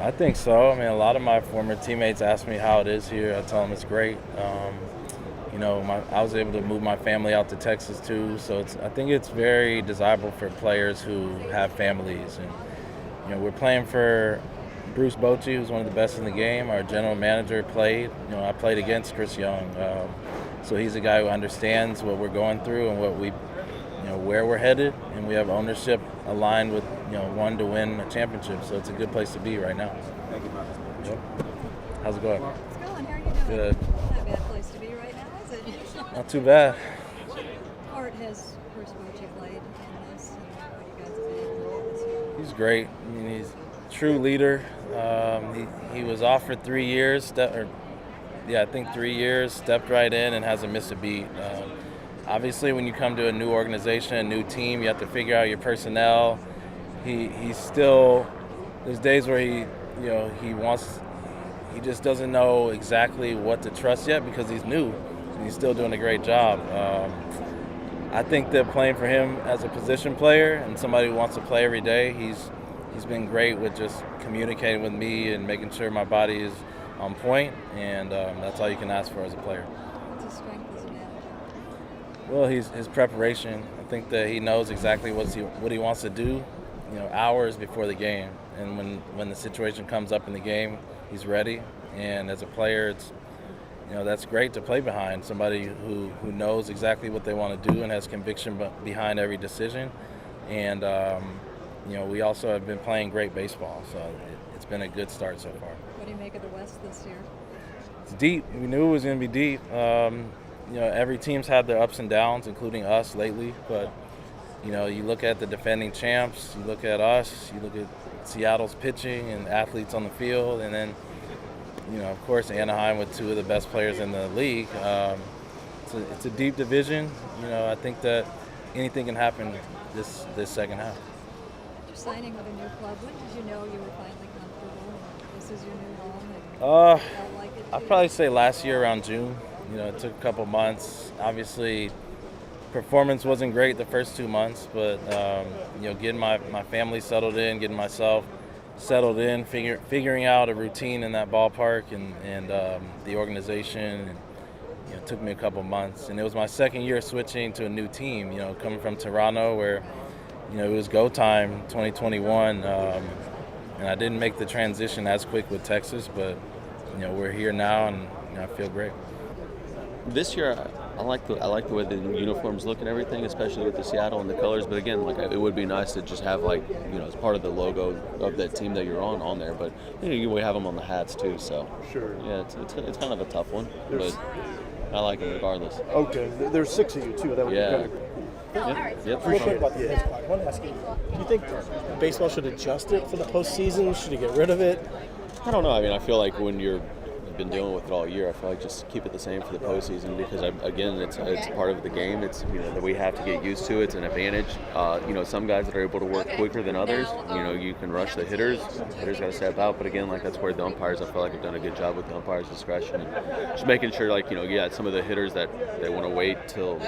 I think so. I mean, a lot of my former teammates ask me how it is here. I tell them it's great. I was able to move my family out to Texas too, so I think it's very desirable for players who have families. And we're playing for Bruce Bochy, who's one of the best in the game. Our general manager played. I played against Chris Jung, so he's a guy who understands what we're going through and where we're headed, and we have ownership aligned with wanting to win a championship. So it's a good place to be right now. Thank you, Mark. Yep. How's it going? It's going. How are you doing? Good. Not a bad place to be right now, is it? Not too bad. What part has Bruce Bochy played in this, and what you guys have been able to do this year? He's great. I mean, he's a true leader. He was off for 3 years. I think 3 years. Stepped right in and hasn't missed a beat. Obviously, when you come to a new organization, a new team, you have to figure out your personnel. He's still. There's days where he just doesn't know exactly what to trust yet because he's new. And he's still doing a great job. I think that playing for him as a position player and somebody who wants to play every day, he's been great with just communicating with me and making sure my body is on point, and that's all you can ask for as a player. What's his strength as a manager? Well, his preparation. I think that he knows exactly what he wants to do, hours before the game. And when the situation comes up in the game, he's ready. And as a player, it's that's great to play behind somebody who knows exactly what they want to do and has conviction behind every decision. And we also have been playing great baseball, so it's been a good start so far. What do you make of the West this year? It's deep. We knew it was going to be deep. Every team's had their ups and downs, including us lately. But you look at the defending champs, you look at us, you look at Seattle's pitching and athletes on the field, and then of course Anaheim with two of the best players in the league. It's a deep division. I think that anything can happen this second half. After signing with a new club, when did you know you were finally comfortable? This is your new home, and you felt like it. I'd probably say last year around June. It took a couple months. Obviously, performance wasn't great the first 2 months, but getting my family settled in, getting myself settled in, figuring out a routine in that ballpark and the organization. And, it took me a couple months, and it was my second year switching to a new team. Coming from Toronto, where it was go time 2021, and I didn't make the transition as quick with Texas, but we're here now, and I feel great. This year, I like the way the uniforms look and everything, especially with the Seattle and the colors. But again, it would be nice to just have as part of the logo of that team that you're on there. But we have them on the hats too. So sure. Yeah, it's kind of a tough one, but I like it regardless. Okay, there's 6 of you too. That would be kind of Yep. real quick about the pitch clock. I want to ask you, do you think baseball should adjust it for the postseason? Should it get rid of it? I don't know. I mean, I feel like when you've been dealing with it all year, I feel like just keep it the same for the postseason because it's part of the game. It's that we have to get used to. It's an advantage. Some guys that are able to work quicker than others. You can rush the hitters. Hitters got to step out, but again, that's where the umpires, I feel like, have done a good job with the umpires' discretion and just making sure, some of the hitters that they want to wait till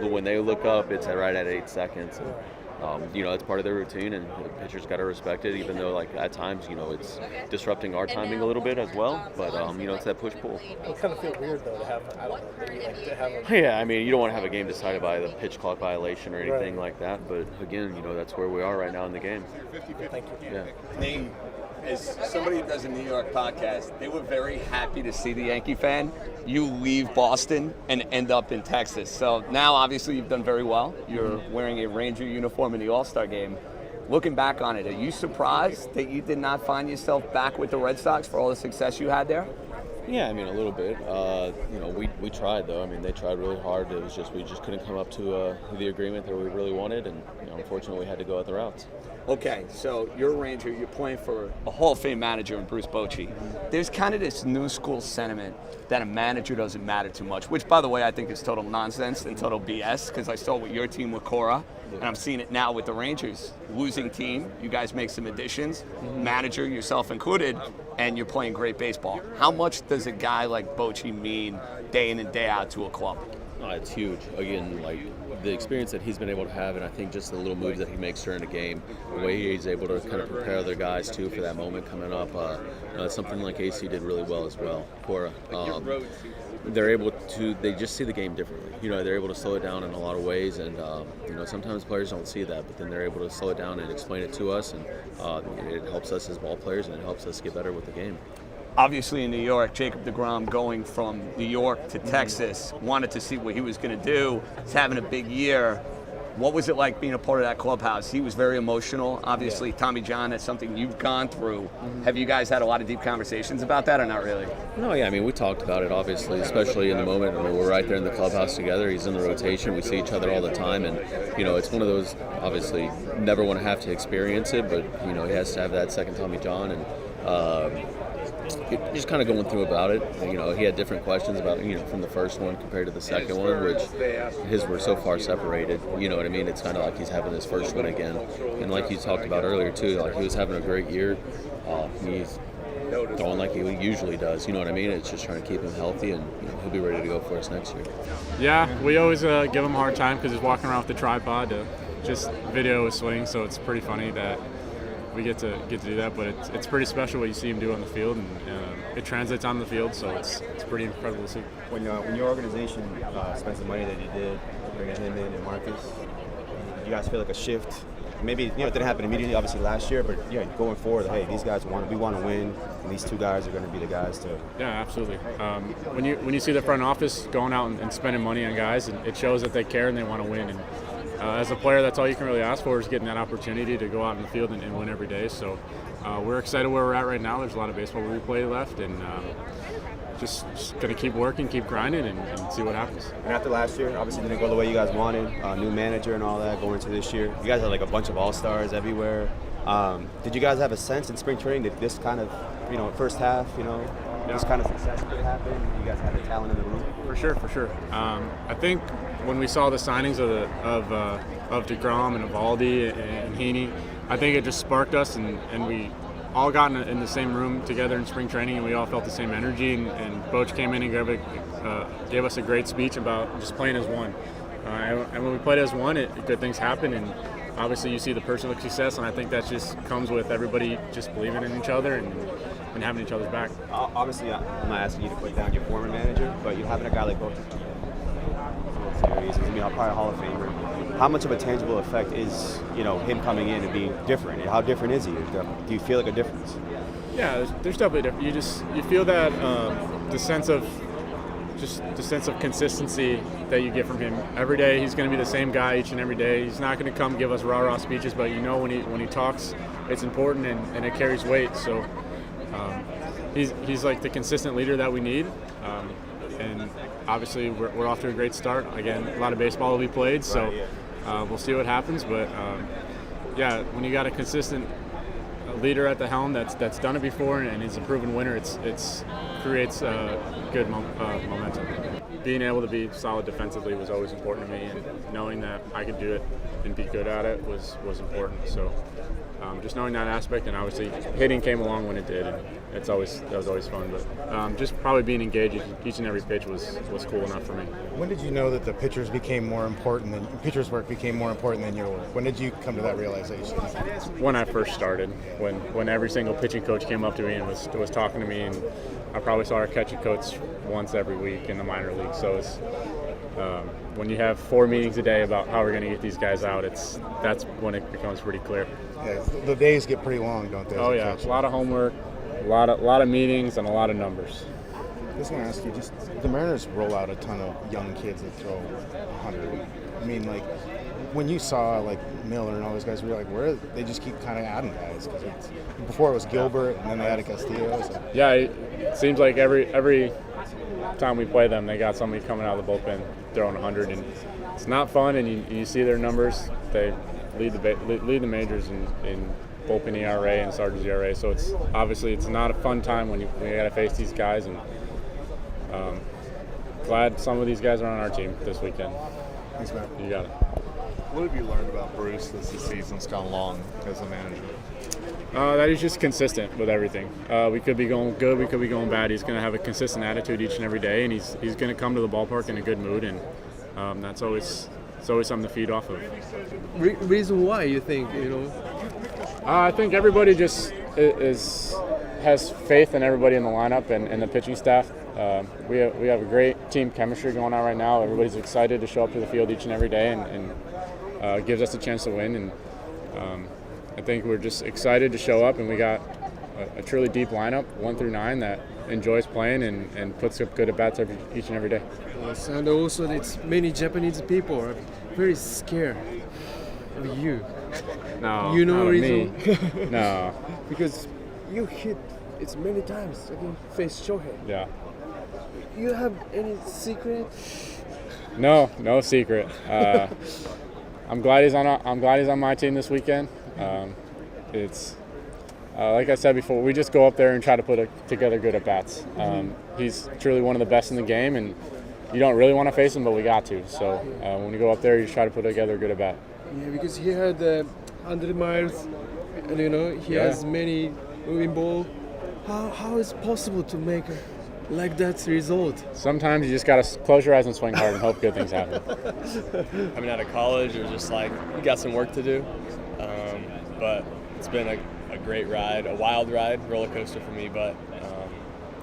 when they look up, it's right at 8 seconds. And, it's part of their routine, and the pitcher's got to respect it, even though, at times, it's disrupting our timing a little bit as well. But, it's that push-pull. It kind of feels weird, though, to have, Yeah, I mean, you don't want to have a game decided by the pitch clock violation or anything like that. But, again, that's where we are right now in the game. Thank you. Yeah. Nate, as somebody who does a New York podcast, they were very happy to see the Yankee fan. You leave Boston and end up in Texas. So now, obviously, you've done very well. You're wearing a Ranger uniform in the All-Star Game. Looking back on it, are you surprised that you did not find yourself back with the Red Sox for all the success you had there? Yeah, I mean, a little bit. We tried, though. I mean, they tried really hard. It was just we just couldn't come up to the agreement that we really wanted, and unfortunately, we had to go other routes. Okay, so you're a Ranger. You're playing for a Hall of Fame manager in Bruce Bochy. There's kind of this new school sentiment that a manager doesn't matter too much, which, by the way, I think is total nonsense and total BS because I saw with your team with Cora, and I'm seeing it now with the Rangers. Losing team, you guys make some additions, manager, yourself included, and you're playing great baseball. How much does a guy like Bochy mean day in and day out to a club? It's huge. Again, the experience that he's been able to have, and I think just the little moves that he makes during the game, the way he's able to kind of prepare other guys too for that moment coming up, something like AC did really well as well. Cora, they just see the game differently. They're able to slow it down in a lot of ways, and sometimes players don't see that, but then they're able to slow it down and explain it to us, and it helps us as ball players, and it helps us get better with the game. Obviously in New York, Jacob deGrom going from New York to Texas, wanted to see what he was going to do. He's having a big year. What was it like being a part of that clubhouse? He was very emotional. Obviously, Tommy John, that's something you've gone through. Have you guys had a lot of deep conversations about that or not really? No, yeah, I mean, we talked about it, obviously, especially in the moment. I mean, we're right there in the clubhouse together. He's in the rotation. We see each other all the time. And, it's one of those, obviously, never want to have to experience it, but, he has to have that second Tommy John. And, just kind of going through about it. He had different questions about, from the first one compared to the second one, which his were so far separated. You know what I mean? It's kind of like he's having his first one again. And like you talked about earlier, too, like he was having a great year. He's throwing like he usually does. You know what I mean? It's just trying to keep him healthy, and he'll be ready to go for us next year. Yeah, we always give him a hard time because he's walking around with the tripod to just video his swing, so it's pretty funny that we get to do that, but it's pretty special what you see him do on the field, and it translates on the field, so it's pretty incredible to see. When your organization spent the money that you did, bringing him in and Marcus, did you guys feel like a shift? Maybe it didn't happen immediately, obviously last year, but going forward, hey, these guys we want to win, and these two guys are going to be the guys to. Yeah, absolutely. When you see the front office going out and spending money on guys, it shows that they care and they want to win. And as a player, that's all you can really ask for is getting that opportunity to go out in the field and win every day. So we're excited where we're at right now. There's a lot of baseball replay left, and just going to keep working, keep grinding, and see what happens. And after last year, obviously didn't go the way you guys wanted, new manager and all that going into this year. You guys had like a bunch of all-stars everywhere. Did you guys have a sense in spring training that this kind of, first half, this kind of success could happen? You guys had the talent in the room? For sure. I think when we saw the signings of deGrom and Eovaldi and Heaney, I think it just sparked us, and we all got in the same room together in spring training, and we all felt the same energy. And Boch came in and gave us a great speech about just playing as one. And when we played as one, good things happen. And obviously, you see the personal success, and I think that just comes with everybody just believing in each other and having each other's back. Obviously, I'm not asking you to put down your former manager, but you're having a guy like Boch. He's going to be probably a Hall of Famer. How much of a tangible effect is him coming in and being different? How different is he? Do you feel like a difference? Yeah, there's definitely different. You feel that the sense of consistency that you get from him every day. He's going to be the same guy each and every day. He's not going to come give us rah-rah speeches, but when he talks, it's important and it carries weight. So he's like the consistent leader that we need. And obviously, we're off to a great start. Again, a lot of baseball will be played, so we'll see what happens. But when you got a consistent leader at the helm that's done it before and is a proven winner, it creates good momentum. Being able to be solid defensively was always important to me, and knowing that I could do it and be good at it was important. So just knowing that aspect, and obviously hitting came along when it did, and that was always fun. But just probably being engaged each and every pitch was cool enough for me. When did you know that the pitcher's work became more important than your work? When did you come to that realization? When I first started, when every single pitching coach came up to me and was talking to me, and I probably saw our catching coach once every week in the minor league. So it's when you have 4 meetings a day about how we're going to get these guys out, that's when it becomes pretty clear. Yeah, the days get pretty long, don't they? Oh yeah, a lot of homework, a lot of meetings, and a lot of numbers. I was going to ask you, just the Mariners roll out a ton of young kids that throw 100. I mean, like, when you saw like Miller and all those guys, we were like, where they just keep kind of adding guys? Because before it was Gilbert, and then they added Castillo. So. Yeah, it seems like every time we play them, they got somebody coming out of the bullpen throwing 100, and it's not fun. And you see their numbers; they lead the majors in bullpen ERA and Sargent's ERA. So it's not a fun time when you got to face these guys. And glad some of these guys are on our team this weekend. Thanks, man. You got it. What have you learned about Bruce as the season's gone long as a manager? That he's just consistent with everything. We could be going good, we could be going bad. He's going to have a consistent attitude each and every day, and he's going to come to the ballpark in a good mood, and that's always it's always something to feed off of. Reason why you think, I think everybody just has faith in everybody in the lineup and the pitching staff. We have a great team chemistry going on right now. Everybody's excited to show up to the field each and every day and gives us a chance to win. And I think we're just excited to show up, and we got a truly deep lineup, 1 through 9, that enjoys playing and puts up good at-bats each and every day. Yes, and also it's many Japanese people are very scared of you. No, you know not of reason? me. No. Because you hit it many times against face Shohei. Yeah. You have any secret? No secret. I'm glad he's on my team this weekend. It's like I said before, we just go up there and try to put together good at bats. He's truly one of the best in the game, and you don't really want to face him, but we got to. So when you go up there, you just try to put together a good at bat. Yeah, because he had 100 miles, and he has many moving ball. How is it possible to make like that result? Sometimes you just got to close your eyes and swing hard and hope good things happen. Coming out of college, or just like you got some work to do, but it's been a great ride, a wild ride, roller coaster for me, but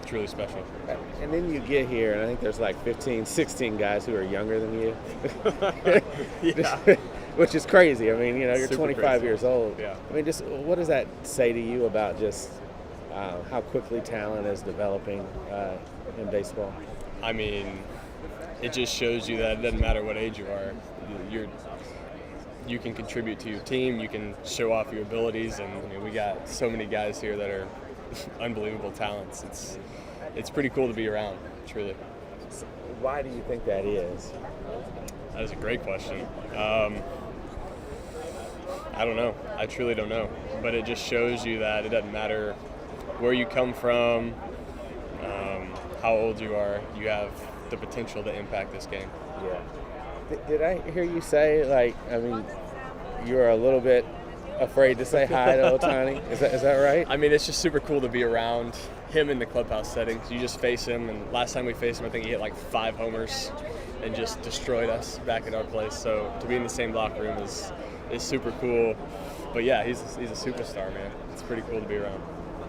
truly special. And then you get here, and I think there's like 15, 16 guys who are younger than you. Yeah. Which is crazy. I mean, you're Super 25 crazy. years old. Yeah. I mean, just what does that say to you about just how quickly talent is developing in baseball? I mean, it just shows you that it doesn't matter what age you are. You can contribute to your team. You can show off your abilities, and we got so many guys here that are unbelievable talents. It's pretty cool to be around, truly. Why do you think that is? That is a great question. I don't know. I truly don't know. But it just shows you that it doesn't matter where you come from, how old you are, you have the potential to impact this game. Yeah. Did I hear you say, you were a little bit afraid to say hi to Ohtani? Is that right? I mean, it's just super cool to be around him in the clubhouse settings. You just face him, and last time we faced him, I think he hit like 5 homers and just destroyed us back at our place. So to be in the same locker room is super cool. But yeah, he's a superstar, man. It's pretty cool to be around.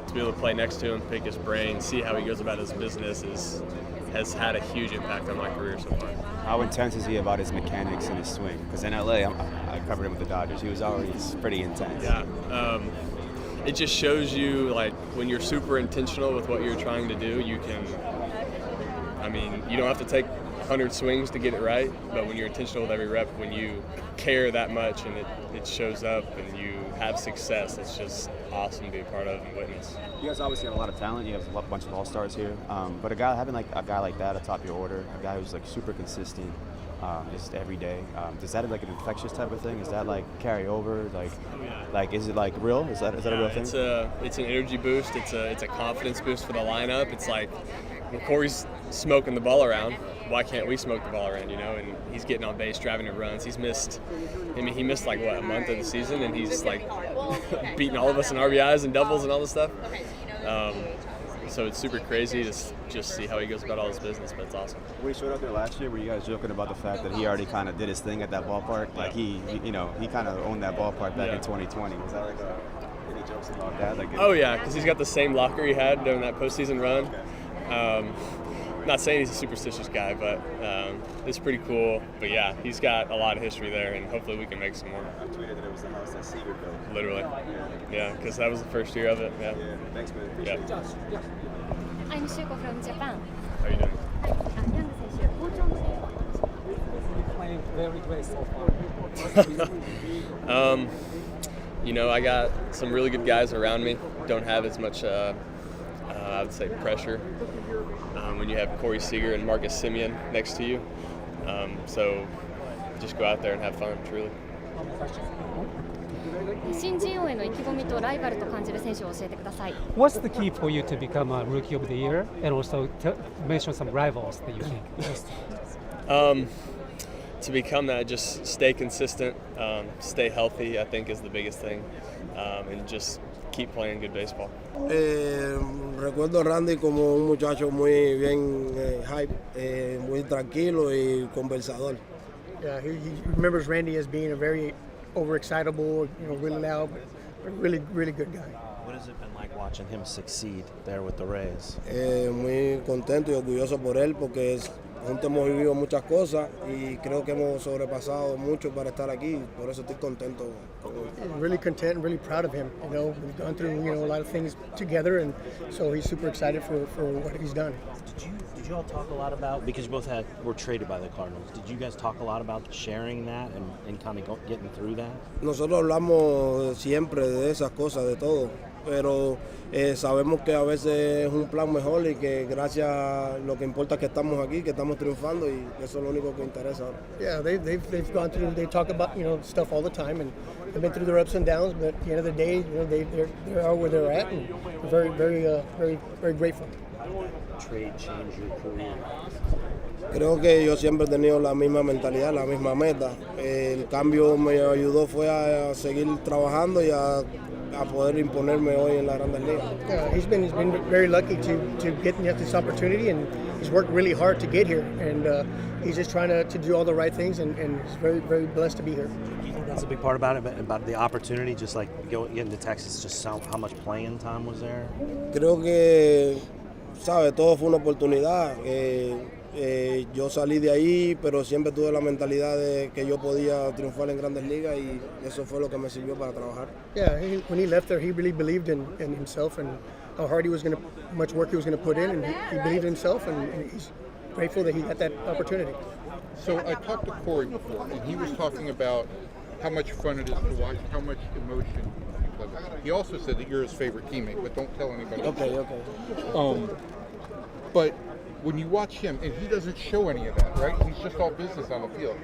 To be able to play next to him, pick his brain, see how he goes about his business has had a huge impact on my career so far. How intense is he about his mechanics and his swing? Because in LA, I covered him with the Dodgers. He was already pretty intense. Yeah. It just shows you, like, when you're super intentional with what you're trying to do, you don't have to take 100 swings to get it right, but when you're intentional with every rep, when you care that much and it shows up and you have success, it's just awesome to be a part of and witness. You guys obviously have a lot of talent. You have a bunch of all-stars here, but having a guy like that atop your order, a guy who's like super consistent, just every day. Is that like an infectious type of thing? Is that like carry over? Like is it like real? Is that a real thing? It's an energy boost. It's a confidence boost for the lineup. It's like when Corey's smoking the ball around, why can't we smoke the ball around? And he's getting on base, driving in runs. He missed like a month of the season, and he's like beating all of us in RBIs and doubles and all this stuff. So it's super crazy to just see how he goes about all his business, but it's awesome. When he showed up there last year, were you guys joking about the fact that he already kind of did his thing at that ballpark? Like he kind of owned that ballpark back in 2020. Was that any jokes about that? Oh yeah, because he's got the same locker he had during that postseason run. Not saying he's a superstitious guy, but it's pretty cool. But yeah, he's got a lot of history there, and hopefully we can make some more. I tweeted that it was the house that Seager built. Literally. Yeah, because that was the first year of it. Yeah. Thanks, man. Yeah. I'm Shuko from Japan. How are you doing? Young選手、好調のplaying very great so far. I got some really good guys around me. Don't have as much, I would say, pressure when you have Corey Seager and Marcus Semien next to you. So just go out there and have fun, truly. 新人王への意気込みとライバルと感じる選手を教えてください。 What's the key for you to become a Rookie of the Year, and also mention some rivals that you think? To become that, just stay consistent, stay healthy, I think is the biggest thing, and just keep playing good baseball. Recuerdo a Randy como un muchacho muy bien hype, muy tranquilo y conversador. Yeah, he remembers Randy as being a very overexcitable, really loud, but really good guy. What has it been like watching him succeed there with the Rays? Muy contento y orgulloso por él porque juntos hemos vivido muchas cosas y creo que hemos sobrepasado mucho para estar aquí. Por eso estoy contento con él. Really content and really proud of him. We've gone through a lot of things together, and so he's super excited for what he's done. Did you all talk a lot about, because you both were traded by the Cardinals, did you guys talk a lot about sharing that and kind of getting through that? Nosotros hablamos siempre de esas cosas, de todo, pero sabemos que a veces es un plan mejor y que gracias a lo que importa es que estamos aquí, que estamos triunfando y eso es lo único que interesa ahora. Yeah, they've gone through. They talk about stuff all the time, and they've been through their ups and downs. But at the end of the day, they are where they're at, and we're very grateful. Trade change your career? Creo que yo siempre he tenido la misma mentalidad, la misma meta. El cambio me ayudó fue a seguir trabajando y a poder imponerme hoy en la Grandes Ligas. Yeah, he's been very lucky to get this opportunity, and he's worked really hard to get here, and he's just trying to do all the right things, and he's very blessed to be here. Do you think that's a big part about it, about the opportunity, just like getting to Texas, just how much playing time was there? Creo que, todo fue una oportunidad. Yo salí de ahí, pero siempre tuve la mentalidad de que yo podía triunfar en Grandes Ligas y eso fue lo que me sirvió para trabajar. Yeah, when he left there, he really believed in himself and how hard much work he was going to put in, and he believed in himself, and he's grateful that he got that opportunity. So I talked to Corey before, and he was talking about how much fun it is to watch, how much emotion you play with. He also said that you're his favorite teammate, but don't tell anybody. Okay. But when you watch him, and he doesn't show any of that, right? He's just all business on the field.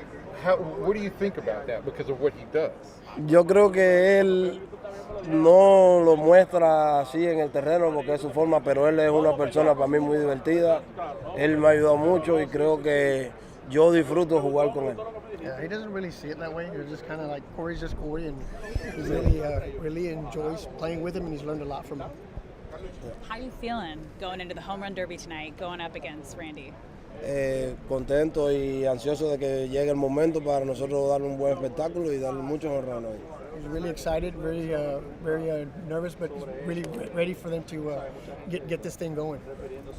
What do you think about that because of what he does? Yo creo que él no lo muestra así en el terreno porque es su forma, pero él es una persona para mí muy divertida. Él me ha ayudado mucho y creo que yo disfruto jugar con él. Yeah, he doesn't really see it that way. He's just kind of like Corey's just Corey, and he really enjoys playing with him, and he's learned a lot from him. How are you feeling going into the home run derby tonight, going up against Randy? Contento y ansioso de que llegue el momento para nosotros darle un buen espectáculo y darle muchos honrones hoy. He's really excited, very nervous, but really ready for them to get this thing going.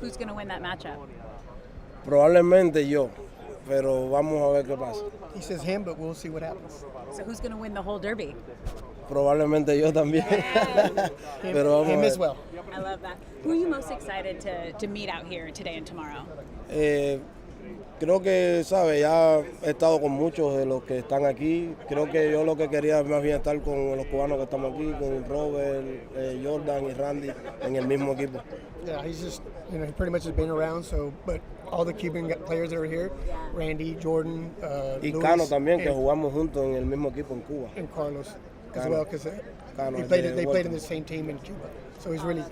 Who's going to win that matchup? Probablemente yo, pero vamos a ver qué pasa. He says him, but we'll see what happens. So who's going to win the whole derby? Probablemente yo también. Pero vamos him a ver. As well. I love that. Who are you most excited to meet out here today and tomorrow? Creo que, ya he estado con muchos de los que están aquí. Creo que yo lo que quería es más bien estar con los cubanos que estamos aquí, con Robert, Jordan y Randy en el mismo equipo. Yeah, he's just, he pretty much has been around, but all the Cuban players that are here, Randy, Jordan, y Luis, Cano también, que jugamos juntos en el mismo equipo en Cuba. And Carlos as Cano. well, because they played in the same team in Cuba. So he's really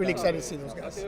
excited to see those guys.